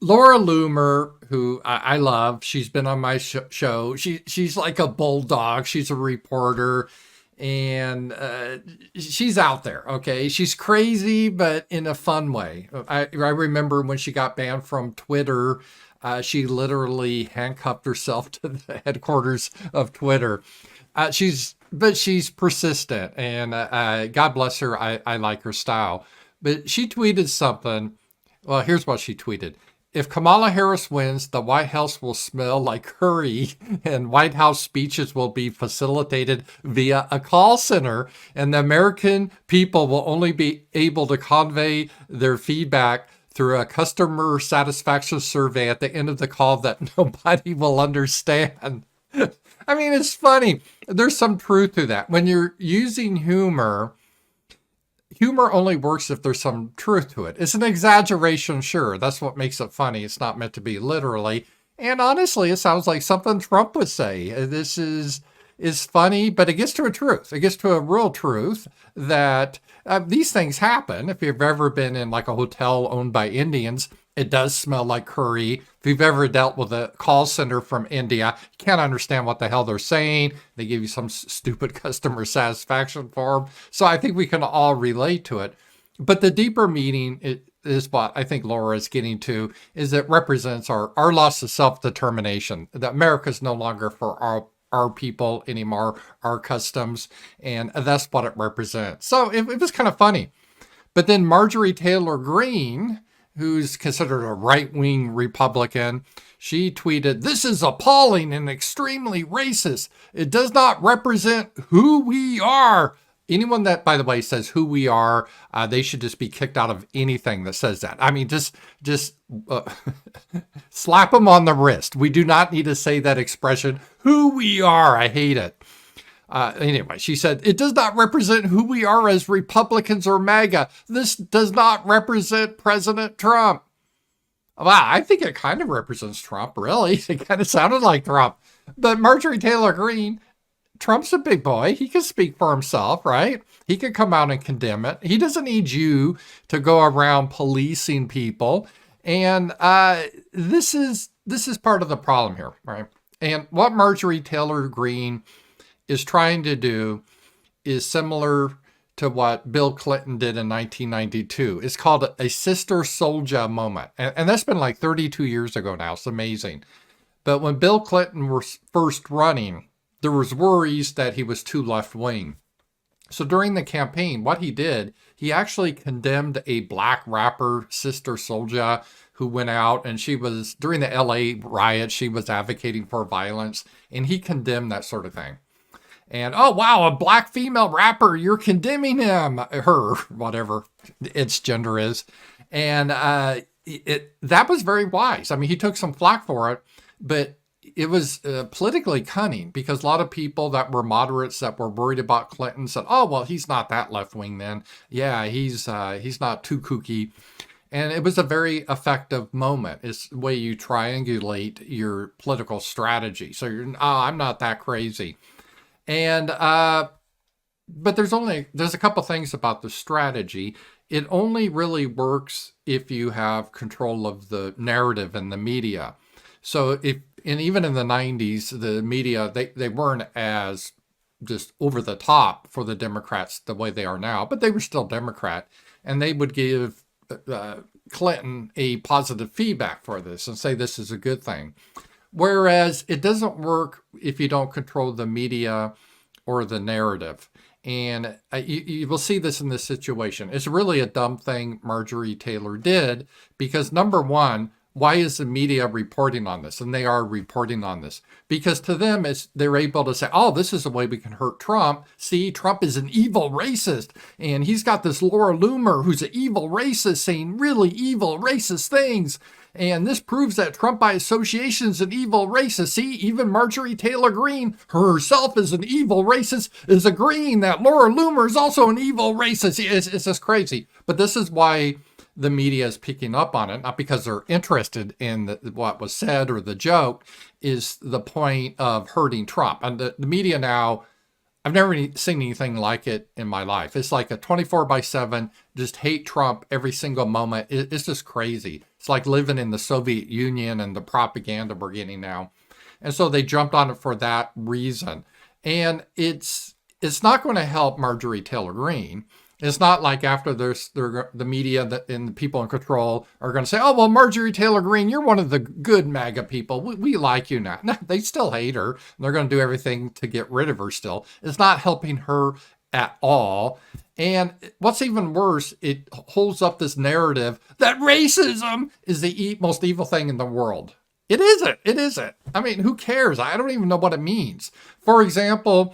Laura Loomer, who I love, she's been on my show. She's like a bulldog. She's a reporter, and she's out there. Okay, she's crazy, but in a fun way. I remember when she got banned from Twitter. She literally handcuffed herself to the headquarters of Twitter. But she's persistent, and God bless her. I like her style. But she tweeted something. Well, here's what she tweeted. If Kamala Harris wins, the White House will smell like curry, and White House speeches will be facilitated via a call center, and the American people will only be able to convey their feedback through a customer satisfaction survey at the end of the call that nobody will understand. I mean, it's funny. There's some truth to that. When you're using humor only works if there's some truth to it. It's an exaggeration, sure. That's what makes it funny. It's not meant to be literally. And honestly, it sounds like something Trump would say. This is funny, but it gets to a truth. It gets to a real truth that these things happen. If you've ever been in like a hotel owned by Indians, it does smell like curry. If you've ever dealt with a call center from India, you can't understand what the hell they're saying. They give you some stupid customer satisfaction form. So I think we can all relate to it. But the deeper meaning is what I think Laura is getting to, is it represents our loss of self-determination. That America's no longer for our people anymore, our customs, and that's what it represents. So it was kind of funny. But then Marjorie Taylor Greene, who's considered a right-wing Republican, she tweeted, "This is appalling and extremely racist. It does not represent who we are." Anyone that, by the way, says who we are, they should just be kicked out of anything that says that. I mean, just slap them on the wrist. We do not need to say that expression, who we are. I hate it. Anyway, she said, "It does not represent who we are as Republicans or MAGA. This does not represent President Trump." Wow, I think it kind of represents Trump, really. It kind of sounded like Trump. But Marjorie Taylor Greene, Trump's a big boy. He can speak for himself, right? He can come out and condemn it. He doesn't need you to go around policing people. And this is part of the problem here, right? And what Marjorie Taylor Greene is trying to do is similar to what Bill Clinton did in 1992. It's called a sister soldier moment. And that's been like 32 years ago now. It's amazing. But when Bill Clinton was first running, there was worries that he was too left-wing. So during the campaign, what he did, he actually condemned a black rapper, Sister Souljah, who went out and she was, during the LA riot, she was advocating for violence, and he condemned that sort of thing. And, oh, wow, a black female rapper, you're condemning him, her, whatever its gender is. And that was very wise. I mean, he took some flack for it, but it was politically cunning, because a lot of people that were moderates that were worried about Clinton said, "Oh, well, he's not that left-wing then. Yeah, he's not too kooky." And it was a very effective moment. It's the way you triangulate your political strategy. So I'm not that crazy. And but there's a couple things about the strategy. It only really works if you have control of the narrative and the media. So even in the 90s, the media, they weren't as just over the top for the Democrats the way they are now, but they were still Democrat. And they would give Clinton a positive feedback for this and say this is a good thing. Whereas it doesn't work if you don't control the media or the narrative. And you will see this in this situation. It's really a dumb thing Marjorie Taylor did, because number one, why is the media reporting on this? And they are reporting on this because to them, they're able to say, "Oh, this is a way we can hurt Trump. See, Trump is an evil racist. And he's got this Laura Loomer who's an evil racist saying really evil racist things. And this proves that Trump by association is an evil racist. See, even Marjorie Taylor Greene herself is an evil racist, is agreeing that Laura Loomer is also an evil racist." It's just crazy. But this is why the media is picking up on it, not because they're interested in what was said or the joke, is the point of hurting Trump. And the media now I've never seen anything like it in my life. It's like a 24/7, just hate Trump every single moment. It's just crazy. It's like living in the Soviet Union and the propaganda we're getting now. And so they jumped on it for that reason. And it's not going to help Marjorie Taylor Greene. It's not like after the media and the people in control are going to say, oh, well, Marjorie Taylor Greene, you're one of the good MAGA people. We like you now. No, they still hate her. They're going to do everything to get rid of her still. It's not helping her at all. And what's even worse, it holds up this narrative that racism is the most evil thing in the world. It isn't. It isn't. I mean, who cares? I don't even know what it means. For example,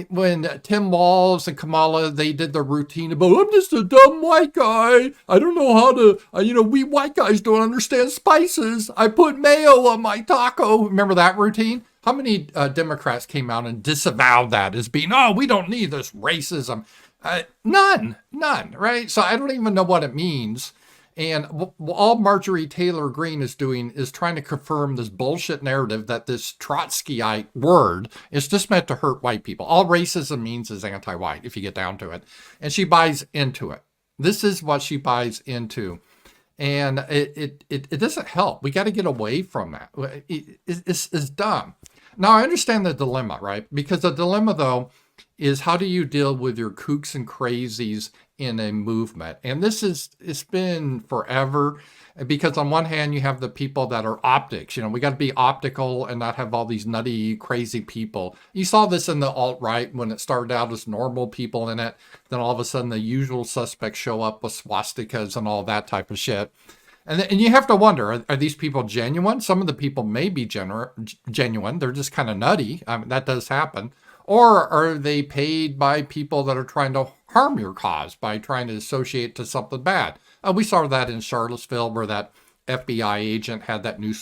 when Tim Walz and Kamala, they did their routine about, I'm just a dumb white guy. I don't know how to, we white guys don't understand spices. I put mayo on my taco. Remember that routine? How many Democrats came out and disavowed that as being, oh, we don't need this racism? None, right? So I don't even know what it means. And all Marjorie Taylor Greene is doing is trying to confirm this bullshit narrative that this Trotskyite word is just meant to hurt white people. All racism means is anti-white, if you get down to it. And she buys into it. This is what she buys into. And it doesn't help. We got to get away from that. It's dumb. Now, I understand the dilemma, right? Because the dilemma, though, is how do you deal with your kooks and crazies in a movement? And it's been forever, because on one hand, you have the people that are optics. We got to be optical and not have all these nutty, crazy people. You saw this in the alt-right when it started out as normal people in it. Then all of a sudden, the usual suspects show up with swastikas and all that type of shit. And you have to wonder, are these people genuine? Some of the people may be genuine. They're just kind of nutty. I mean, that does happen. Or are they paid by people that are trying to harm your cause by trying to associate to something bad? We saw that in Charlottesville, where that FBI agent had that new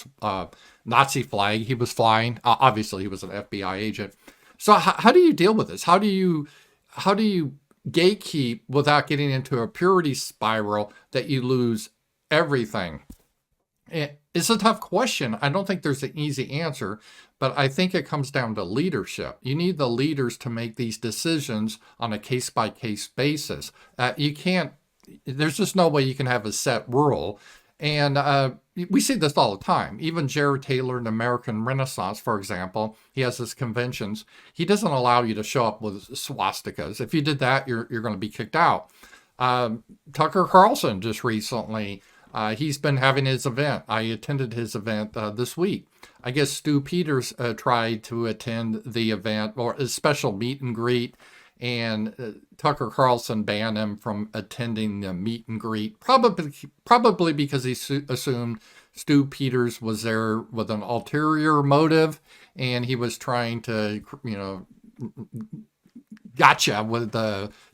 Nazi flag he was flying. Obviously, he was an FBI agent. So how do you deal with this? How do you gatekeep without getting into a purity spiral that you lose everything? It's a tough question. I don't think there's an easy answer, but I think it comes down to leadership. You need the leaders to make these decisions on a case-by-case basis. There's just no way you can have a set rule. And we see this all the time. Even Jared Taylor in the American Renaissance, for example, he has his conventions. He doesn't allow you to show up with swastikas. If you did that, you're going to be kicked out. Tucker Carlson just recently, he's been having his event. I attended his event this week. I guess Stu Peters tried to attend the event, or a special meet and greet, and Tucker Carlson banned him from attending the meet and greet, probably because he assumed Stu Peters was there with an ulterior motive, and he was trying to, gotcha with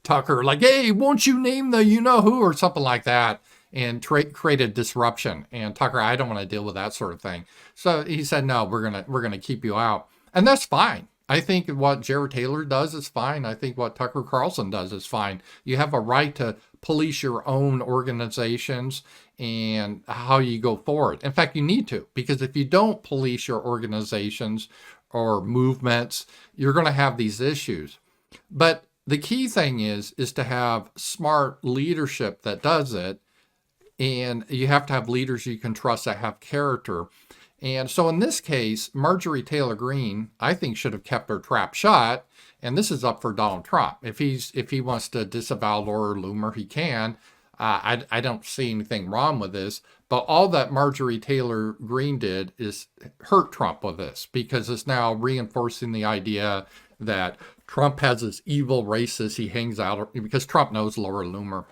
Tucker, like, hey, won't you name the you-know-who, or something like that, and create a disruption. And Tucker, I don't want to deal with that sort of thing. So he said, no, we're gonna keep you out. And that's fine. I think what Jared Taylor does is fine. I think what Tucker Carlson does is fine. You have a right to police your own organizations and how you go forward. In fact, you need to, because if you don't police your organizations or movements, you're going to have these issues. But the key thing is to have smart leadership that does it. And you have to have leaders you can trust that have character. And so in this case, Marjorie Taylor Greene, I think, should have kept her trap shut. And this is up for Donald Trump. If he wants to disavow Laura Loomer, he can. I don't see anything wrong with this. But all that Marjorie Taylor Greene did is hurt Trump with this, because it's now reinforcing the idea that Trump has this evil racist he hangs out, because Trump knows Laura Loomer,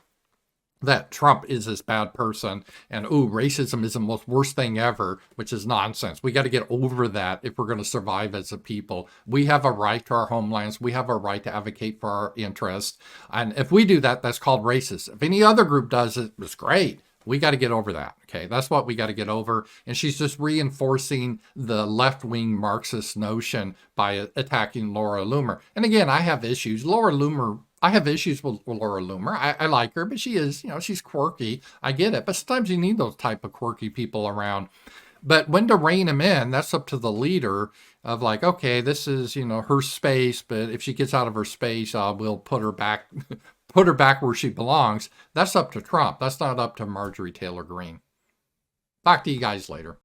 that Trump is this bad person, and racism is the most worst thing ever, which is nonsense. We got to get over that if we're going to survive as a people. We have a right to our homelands. We have a right to advocate for our interests. And if we do that, that's called racist. If any other group does it, it's great. We got to get over that. Okay, that's what we got to get over. And she's just reinforcing the left-wing Marxist notion by attacking Laura Loomer. And again, I have issues. I have issues with Laura Loomer. I like her, but she is, she's quirky. I get it. But sometimes you need those type of quirky people around. But when to rein them in, that's up to the leader. of like, okay, this is, her space, but if she gets out of her space, we'll put her back, put her back where she belongs. That's up to Trump. That's not up to Marjorie Taylor Greene. Talk to you guys later.